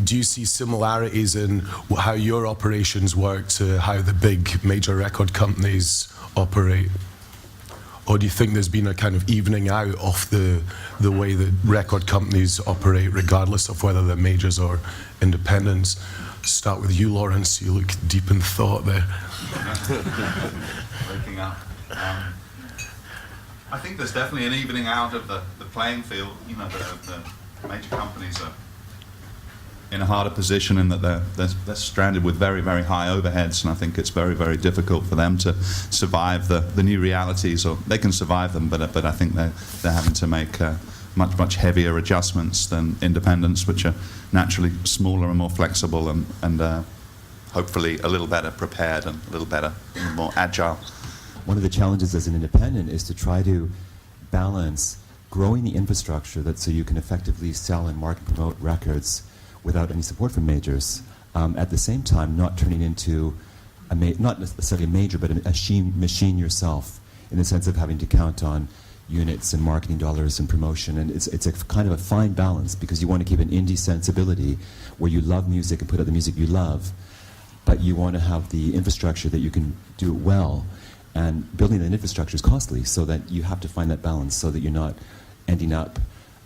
do you see similarities in how your operations work to how the big major record companies operate? Or do you think there's been a kind of evening out of the way that record companies operate, regardless of whether they're majors or independents? Start with you, Laurence. You look deep in thought there. Waking up. I think there's definitely an evening out of the playing field. You know, the major companies are in a harder position in that they're stranded with very, very high overheads, and I think it's very, very difficult for them to survive the new realities. Or they can survive them, but I think they're having to make much heavier adjustments than independents, which are naturally smaller and more flexible and hopefully a little better prepared and a little better, more agile. One of the challenges as an independent is to try to balance growing the infrastructure so you can effectively sell and market and promote records without any support from majors. At the same time, not turning into not necessarily a major, but a machine yourself, in the sense of having to count on units and marketing dollars and promotion. And it's a kind of a fine balance, because you want to keep an indie sensibility where you love music and put out the music you love, but you want to have the infrastructure that you can do it well. And building that infrastructure is costly, so that you have to find that balance so that you're not ending up,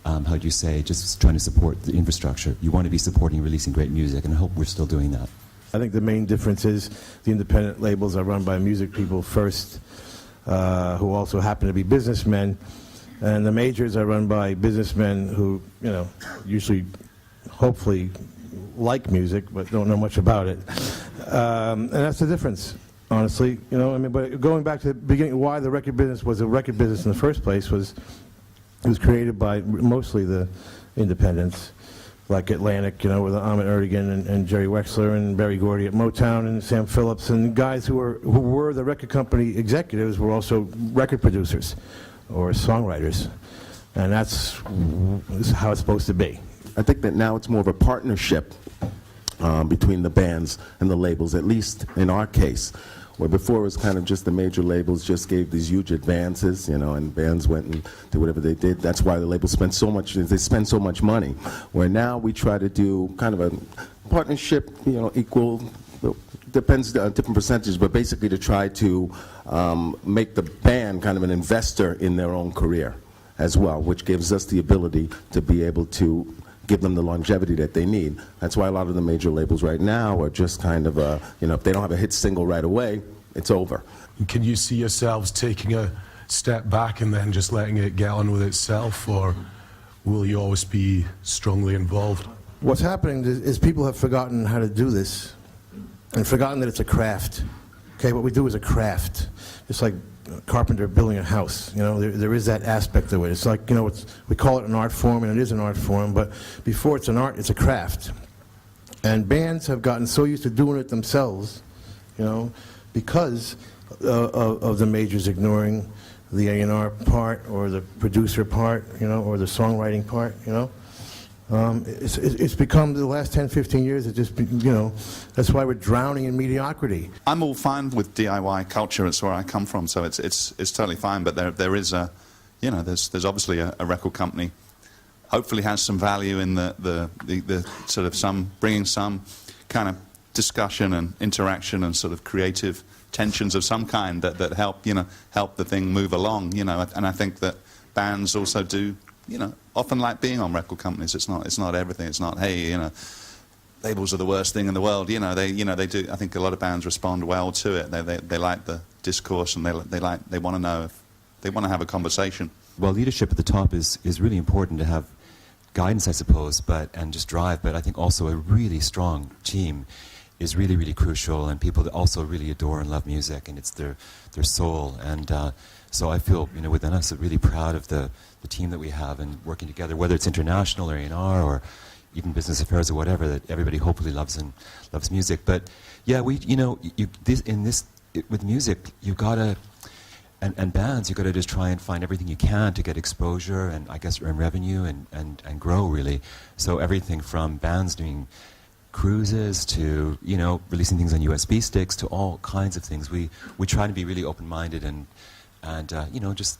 how do you say, just trying to support the infrastructure. You want to be supporting releasing great music, and I hope we're still doing that. I think the main difference is the independent labels are run by music people first, who also happen to be businessmen, and the majors are run by businessmen who, you know, usually, hopefully, like music but don't know much about it, and that's the difference. Honestly, you know, I mean, but going back to the beginning, why the record business was a record business in the first place was it was created by mostly the independents, like Atlantic, you know, with Ahmet Ertegun and Jerry Wexler and Berry Gordy at Motown and Sam Phillips, and guys who were the record company executives were also record producers or songwriters, and that's how it's supposed to be. I think that now it's more of a partnership between the bands and the labels, at least in our case. Where before it was kind of just the major labels just gave these huge advances, you know, and bands went and did whatever they did. That's why the labels spend so much, they spend so much money. Where now we try to do kind of a partnership, you know, equal, depends on different percentages, but basically to try to make the band kind of an investor in their own career as well, which gives us the ability to be able to give them the longevity that they need. That's why a lot of the major labels right now are just kind of, you know, if they don't have a hit single right away, it's over. Can you see yourselves taking a step back and then just letting it get on with itself, or will you always be strongly involved? What's happening is people have forgotten how to do this and forgotten that it's a craft. Okay, what we do is a craft. It's like a carpenter building a house. You know, there is that aspect of it. It's like, you know, we call it an art form, and it is an art form, but before it's an art, it's a craft. And bands have gotten so used to doing it themselves, you know, because of the majors ignoring the A&R part or the producer part, you know, or the songwriting part, you know. It's become, the last 10, 15 years, it's just, you know, that's why we're drowning in mediocrity. I'm all fine with DIY culture. It's where I come from, so it's totally fine. But there is a, you know, there's obviously a record company. Hopefully has some value in the sort of bringing some kind of discussion and interaction and sort of creative tensions of some kind that help, you know, help the thing move along, you know. And I think that bands also do, you know, often like being on record companies. It's not everything. It's not, hey, you know, labels are the worst thing in the world. You know, they do. I think a lot of bands respond well to it. They like the discourse, and they want to know if they want to have a conversation. Well, leadership at the top is really important to have guidance, I suppose, and just drive. But I think also a really strong team is really, really crucial, and people that also really adore and love music, and it's their soul. And so I feel, you know, within us, really proud of the team that we have and working together, whether it's international or A&R or even business affairs or whatever, that everybody hopefully loves music. But yeah, you know, with music, you've got to, and bands, you've got to just try and find everything you can to get exposure and, I guess, earn revenue and grow, really. So everything from bands doing cruises to, you know, releasing things on USB sticks to all kinds of things. We try to be really open-minded and you know, just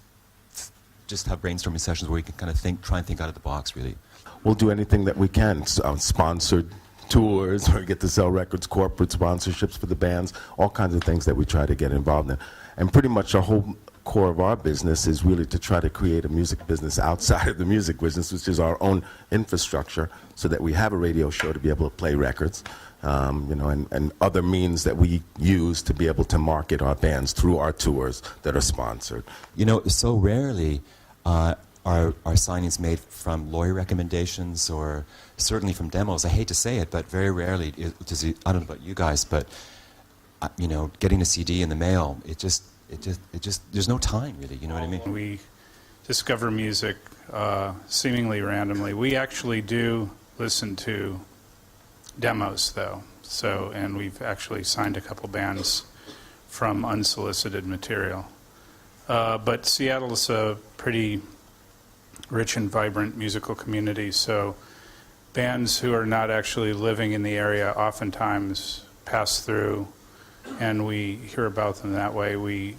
have brainstorming sessions where we can kind of try and think out of the box, really. We'll do anything that we can, sponsored tours, or we get to sell records, corporate sponsorships for the bands, all kinds of things that we try to get involved in. And pretty much the whole core of our business is really to try to create a music business outside of the music business, which is our own infrastructure, so that we have a radio show to be able to play records, you know, and other means that we use to be able to market our bands through our tours that are sponsored. You know, so rarely are signings made from lawyer recommendations or certainly from demos. I hate to say it, but very rarely does it, I don't know about you guys, but you know, getting a CD in the mail, it just there's no time really, you know what I mean? We discover music seemingly randomly. We actually do listen to demos though, so, and we've actually signed a couple bands from unsolicited material. But Seattle is a pretty rich and vibrant musical community, so bands who are not actually living in the area oftentimes pass through, and we hear about them that way. We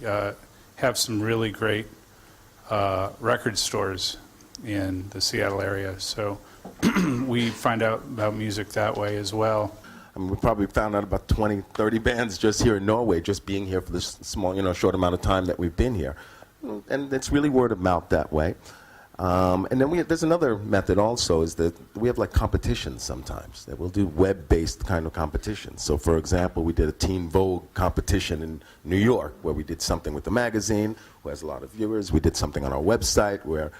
have some really great record stores in the Seattle area, so we find out about music that way as well. I mean, we probably found out about 20, 30 bands just here in Norway, just being here for this small, you know, short amount of time that we've been here. And it's really word of mouth that way. And then there's another method also, is that we have like competitions sometimes, that we'll do web-based kind of competitions. So for example, we did a Teen Vogue competition in New York, where we did something with the magazine, who has a lot of viewers. We did something on our website where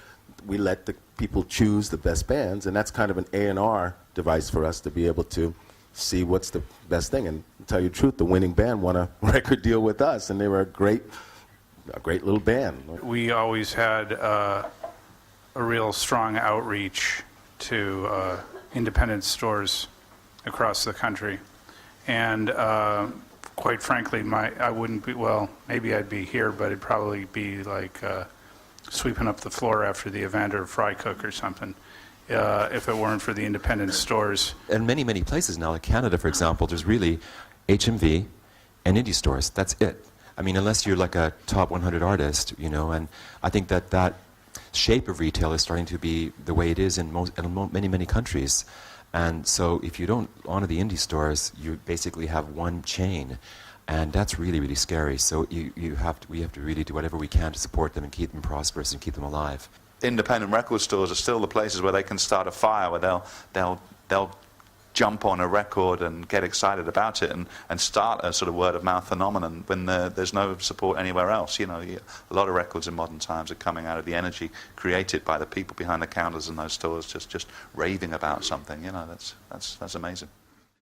we let the people choose the best bands, and that's kind of an A&R device for us to be able to see what's the best thing. And to tell you the truth, the winning band won a record deal with us, and they were a great little band. We always had a real strong outreach to independent stores across the country, and quite frankly, I wouldn't be, well, maybe I'd be here, but it'd probably be like sweeping up the floor after the event, or fry cook or something, if it weren't for the independent stores. And many, many places now, like Canada, for example, there's really HMV and indie stores. That's it. I mean, unless you're like a top 100 artist, you know, and I think that shape of retail is starting to be the way it is in many, many countries. And so if you don't honor the indie stores, you basically have one chain. And that's really, really scary. So we have to really do whatever we can to support them and keep them prosperous and keep them alive. Independent record stores are still the places where they can start a fire, where they'll jump on a record and get excited about it and start a sort of word-of-mouth phenomenon when there's no support anywhere else. You know, a lot of records in modern times are coming out of the energy created by the people behind the counters in those stores just raving about something. You know, that's amazing.